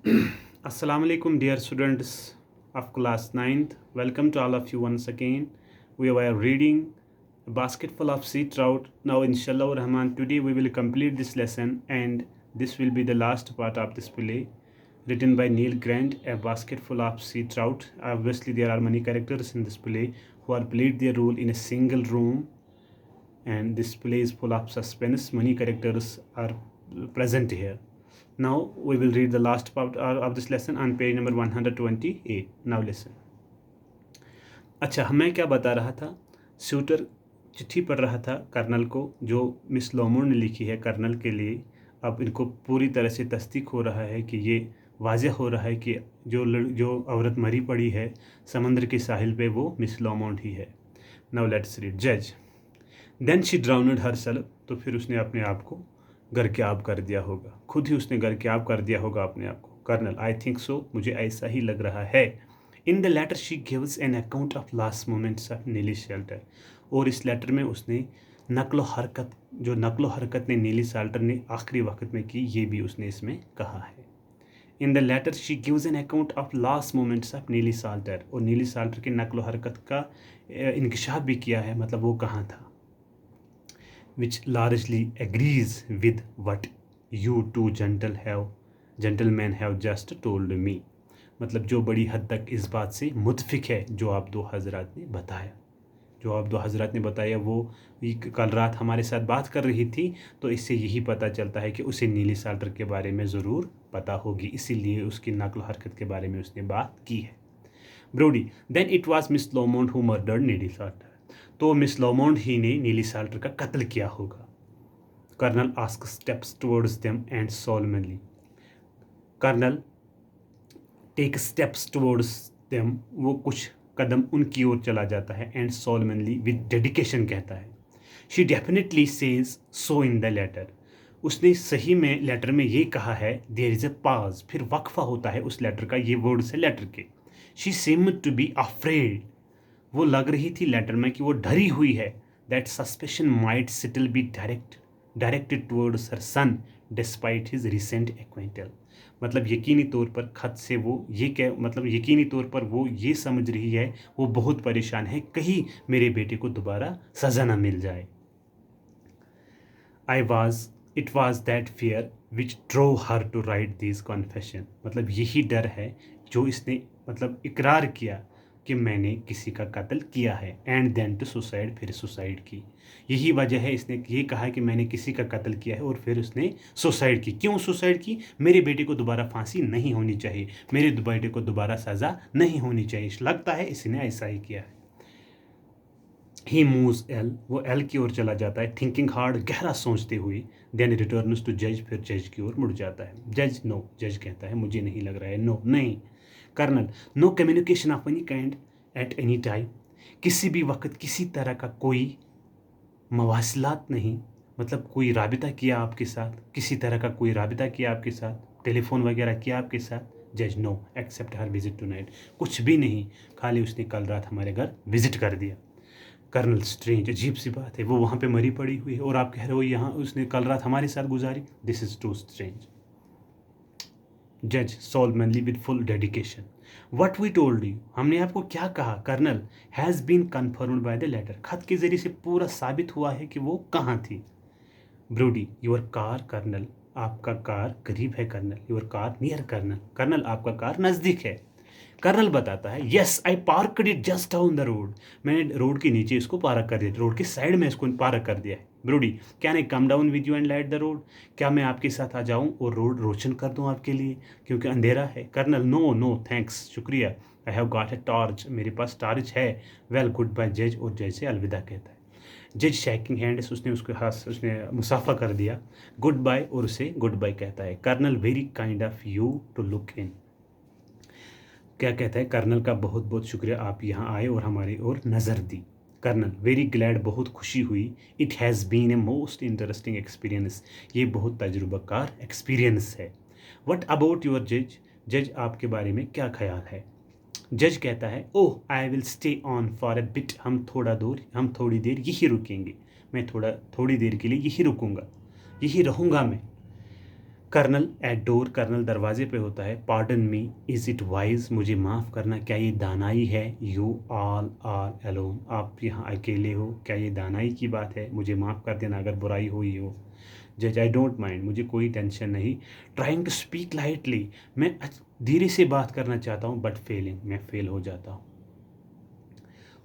Assalamu alaikum, dear students of class ninth. Welcome to all of you once again. We were reading A Basket Full of Sea Trout. Now, inshallah rahman, today we will complete this lesson, and this will be the last part of this play written by Neil Grant, A Basket Full of Sea Trout. Obviously, there are many characters in this play who are played their role in a single room, and this play is full of suspense. Many characters are present here. Now we will read the last part of this lesson on page number 128. Now listen. अच्छा, मैं क्या बता रहा था? Shooter चिट्ठी पढ़ रहा था कर्नल को, जो मिस लोमोर ने लिखी है कर्नल के लिए. अब इनको पूरी तरह से तस्दीक हो रहा है कि ये वाज़ह हो रहा है कि जो औरत मरी पड़ी है समंदर के साहिल पे, वो मिस लोमोर ही है. Now let's read. जज. Then she drowned herself. तो फिर उसने अपने आप को गर्क-ए-आब कर दिया होगा. खुद ही उसने गर्क-ए-आब कर दिया होगा अपने आप को. कर्नल. I think so. मुझे ऐसा ही लग रहा है. In the letter she gives an account of last moments of Nellie Salter. और इस लेटर में उसने नकलो हरकत ने नीली साल्टर ने आखिरी वक्त में की, ये भी उसने इसमें कहा है. In the letter she gives an account of last moments of Nellie Salter. और नीली साल्टर की नकलो हरकत का इंकशाफ भी किया है, मतलब वो कहाँ था. which largely agrees with what you two gentlemen have just told me. मतलब जो बड़ी हद तक इस बात से मुतफिक है जो आप दो हजरात ने बताया. वो कल रात हमारे साथ बात कर रही थी, तो इससे यही पता चलता है कि उसे नीली साल्टर के बारे में ज़रूर पता होगी, इसीलिए उसकी नकल हरकत के बारे में उसने बात की है. Brodie. Then it was miss Lamont who murdered Neely Salter. तो मिस लोमोंट ही ने नीली साल्टर का कत्ल किया होगा. Colonel ask steps towards them and solemnly. Colonel take steps towards them, वो कुछ कदम उनकी ओर चला जाता है. एंड सोलमनली विद डेडिकेशन कहता है. She definitely says so in the letter. उसने सही में लेटर में ये कहा है. देयर इज़ अ पाज, फिर वक्फा होता है उस लेटर का, ये वर्ड से लेटर के. She seemed to be afraid. वो लग रही थी लेटर में कि वो डरी हुई है. That suspicion might still be directed towards her son despite his recent acquaintance. मतलब यकीनी तौर पर खत से वो यकीनी तौर पर वो ये समझ रही है, वो बहुत परेशान है, कहीं मेरे बेटे को दोबारा सज़ा ना मिल जाए. It was that fear which drove her to write this confession. मतलब यही डर है जो इसने इकरार किया कि मैंने किसी का कत्ल किया है. एंड देन टू सुसाइड, फिर सुसाइड की. यही वजह है इसने ये कहा कि मैंने किसी का कत्ल किया है और फिर उसने सुसाइड की. क्यों सुसाइड की? मेरे बेटे को दोबारा फांसी नहीं होनी चाहिए, मेरे बेटे को दोबारा सज़ा नहीं होनी चाहिए. लगता है इसने ऐसा ही किया है. ही मूव्स एल, वो एल की ओर चला जाता है. थिंकिंग हार्ड, गहरा सोचते हुए. देन रिटर्न्स टू जज, फिर जज की ओर मुड़ जाता है. जज. नो. जज कहता है मुझे नहीं लग रहा है. नो, नहीं. Colonel. No communication of any kind at any time. किसी भी वक्त किसी तरह का कोई मवासलात नहीं, मतलब कोई राबिता किया आपके साथ, किसी तरह का कोई राबिता किया आपके साथ, टेलीफोन वगैरह किया आपके साथ. जज. No except her visit tonight. कुछ भी नहीं, खाली उसने कल रात हमारे घर विजिट कर दिया. कर्नल. स्ट्रेंज, अजीब सी बात है, वो वहाँ पे मरी पड़ी हुई है और आप कह रहे हो यहाँ उसने कल रात हमारे साथ गुजारी. This is too strange. जज solemnly with full dedication. What we told you, हमने आपको क्या कहा. Colonel. Has been confirmed by the letter. खत के जरिए से पूरा साबित हुआ है कि वो कहाँ थी. ब्रोडी. Your car. कर्नल. आपका कार करीब है. Colonel. Your car near. Colonel. Colonel. आपका कार नज़दीक है. कर्नल बताता है. Yes I parked it just down the road. मैंने रोड के नीचे इसको पार्क कर दिया, रोड के साइड में इसको पार्क कर दिया है. Brodie. Can I come down with you and light the road. क्या मैं आपके साथ आ जाऊं और रोड रोशन कर दूं आपके लिए, क्योंकि अंधेरा है. कर्नल. नो नो थैंक्स, शुक्रिया. I have got a torch, मेरे पास टॉर्च है. वेल गुड बाय जज. और जज से अलविदा कहता है. जज शेकिंग हैंड्स, उसने उसके हाथ उसने मुसाफा कर दिया. गुड बाय, और उसे गुड बाय कहता है. Colonel. Very kind of you to look in. क्या कहता है. कर्नल का बहुत बहुत शुक्रिया, आप यहाँ आए और हमारी ओर नज़र दी. कर्नल. वेरी ग्लैड, बहुत खुशी हुई. It has been a most interesting experience. ये बहुत तजुर्बाकार एक्सपीरियंस है. व्हाट अबाउट योर जज. जज आपके बारे में क्या ख्याल है. जज कहता है. Oh I will stay on for a bit. हम थोड़ी देर यही रुकेंगे. मैं थोड़ी देर के लिए यही रुकूंगा, यही रहूँगा मैं. कर्नल एट डोर, कर्नल दरवाजे पे होता है। Pardon me, is it wise, मुझे माफ़ करना, क्या ये दानाई है? यू ऑल आर अलोन, आप यहाँ अकेले हो, क्या ये दानाई की बात है? मुझे माफ़ कर देना अगर बुराई हुई हो। जज, आई डोंट माइंड, मुझे कोई टेंशन नहीं। ट्राइंग टू स्पीक लाइटली, मैं धीरे से बात करना चाहता हूँ, बट फेलिंग, मैं फेल हो जाता हूँ।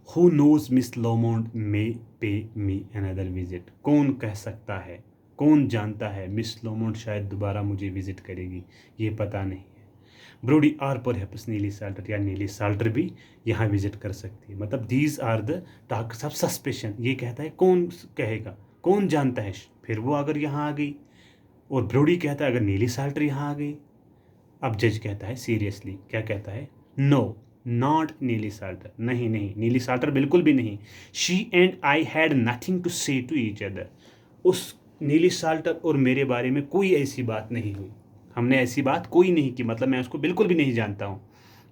हु नोज मिस लोमोंड मे पे मी अनदर विजिट, कौन कह सकता है, कौन जानता है मिस लोमोंड शायद दोबारा मुझे विजिट करेगी, ये पता नहीं है। ब्रोडी आर पर नीली साल्टर, या नीली साल्टर भी यहाँ विजिट कर सकती है। मतलब these are the talks of suspicion, ये कहता है कौन कहेगा, कौन जानता है, फिर वो अगर यहाँ आ गई। और ब्रोडी कहता है अगर नीली साल्टर यहाँ आ गई। अब जज कहता है सीरियसली, क्या कहता है? नो नॉट नीली साल्टर, नहीं नहीं नीली साल्टर बिल्कुल भी नहीं। She and I had nothing to say to each other, उस नीली साल्टर और मेरे बारे में कोई ऐसी बात नहीं हुई, हमने ऐसी बात कोई नहीं की, मतलब मैं उसको बिल्कुल भी नहीं जानता हूँ।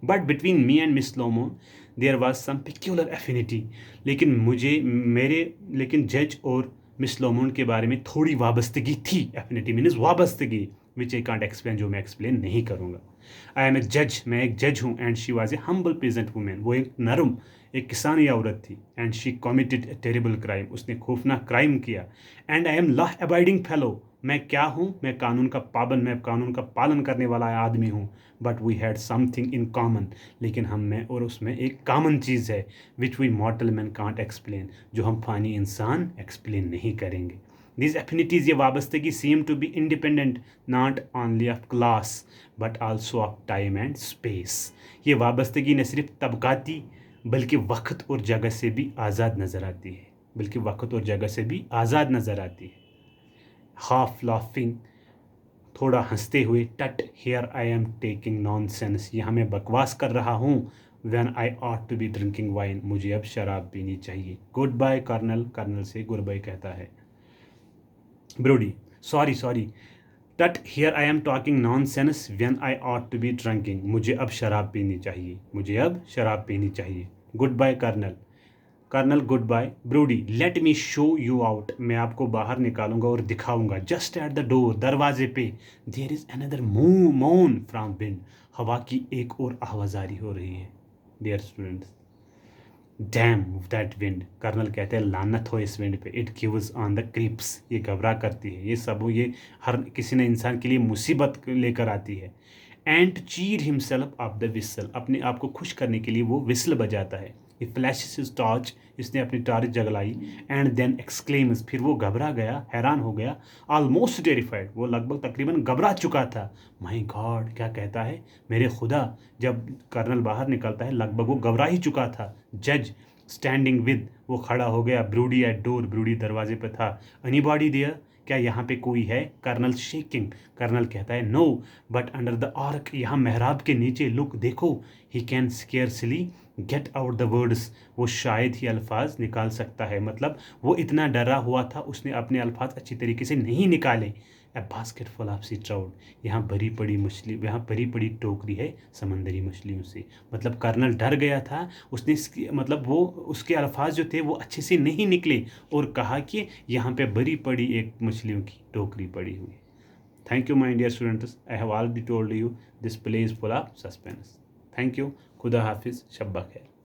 But between me and miss Lamont there was some peculiar affinity, लेकिन जज और मिस लोमोन के बारे में थोड़ी वाबस्तगी थी। एफिनिटी मीन्स वाबस्तगी, विच आई कांट एक्सप्लेन, जो मैं एक्सप्लेन नहीं करूँगा। आई एम ए जज, मैं एक जज हूँ। And she was a humble peasant woman, वो एक नरम, एक किसानी औरत थी। And she committed a terrible crime, उसने खौफनाक क्राइम किया। And I am law abiding fellow, मैं क्या हूँ? मैं कानून का पाबंद, मैं कानून का पालन करने वाला आदमी हूँ। But we had something in common, लेकिन हम में और उसमें एक कॉमन चीज़ है, which we mortal man can't explain, जो हम फानी इंसान एक्सप्लेन नहीं करेंगे। These affinities, ये वाबस्तगी, seem to be independent not only of class but also of time and space, ये वाबस्तगी न सिर्फ तबकाती बल्कि वक्त और जगह से भी आज़ाद नज़र आती है, बल्कि वक्त और जगह से भी आज़ाद नज़र आती है। हाफ लाफिंग, थोड़ा हंसते हुए, tut here I am talking nonsense, यहाँ मैं बकवास कर रहा हूँ। When I ought to be drinking wine, मुझे अब शराब पीनी चाहिए। गुड बाय कर्नल, कर्नल से गुड बाय कहता है। Brodie, sorry, tut here I am talking nonsense when I ought to be drinking, मुझे अब शराब पीनी चाहिए, मुझे अब शराब पीनी चाहिए। Goodbye colonel, colonel goodbye. Brodie, let me show you out, मैं आपको बाहर निकालूंगा और दिखाऊंगा। जस्ट एट द डोर, दरवाजे पे, there is another moan from wind, हवा की एक और आवाजारी हो रही है। Dear students, damn that wind, colonel कहते हैं लानत हो इस विंड पे। It gives on the creeps, ये घबरा करती है, ये हर किसी ने इंसान के लिए मुसीबत लेकर आती है। एंड चीर हिमसेल्फ ऑफ द विसल, अपने आप को खुश करने के लिए वो विसल बजाता है। ये फ्लैशेस हिज टॉर्च, इसने अपनी टॉर्च जगलाई। एंड देन एक्सक्लेम्स, फिर वो घबरा गया, हैरान हो गया। ऑलमोस्ट टेरिफाइड, वो लगभग तकरीबन घबरा चुका था। माई गॉड, क्या कहता है? मेरे खुदा। जब कर्नल बाहर निकलता है लगभग वो घबरा ही चुका था। जज स्टैंडिंग विद, वो खड़ा हो गया। ब्रूडी एट डोर, ब्रूडी दरवाजे पर था। एनीबॉडी देयर, क्या यहाँ पे कोई है? कर्नल शेकिंग, कर्नल कहता है no, but under the arch, यहाँ मेहराब के नीचे, लुक देखो। He can scarcely get out the words, वो शायद ही अल्फाज निकाल सकता है, मतलब वो इतना डरा हुआ था, उसने अपने अल्फाज अच्छी तरीके से नहीं निकाले। A basket full of sea trout, यहाँ भरी पड़ी मछली, यहाँ भरी पड़ी टोकरी है समंदरी मछलियों से। मतलब कर्नल डर गया था, उसने मतलब वो उसके अल्फाज जो थे वो अच्छे से नहीं निकले, और कहा कि यहाँ पे भरी पड़ी एक मछलियों की टोकरी पड़ी हुई है। Thank you my dear students, I have already told you this play is full of suspense. Thank you, खुदा हाफिज़, शब्बा खैर।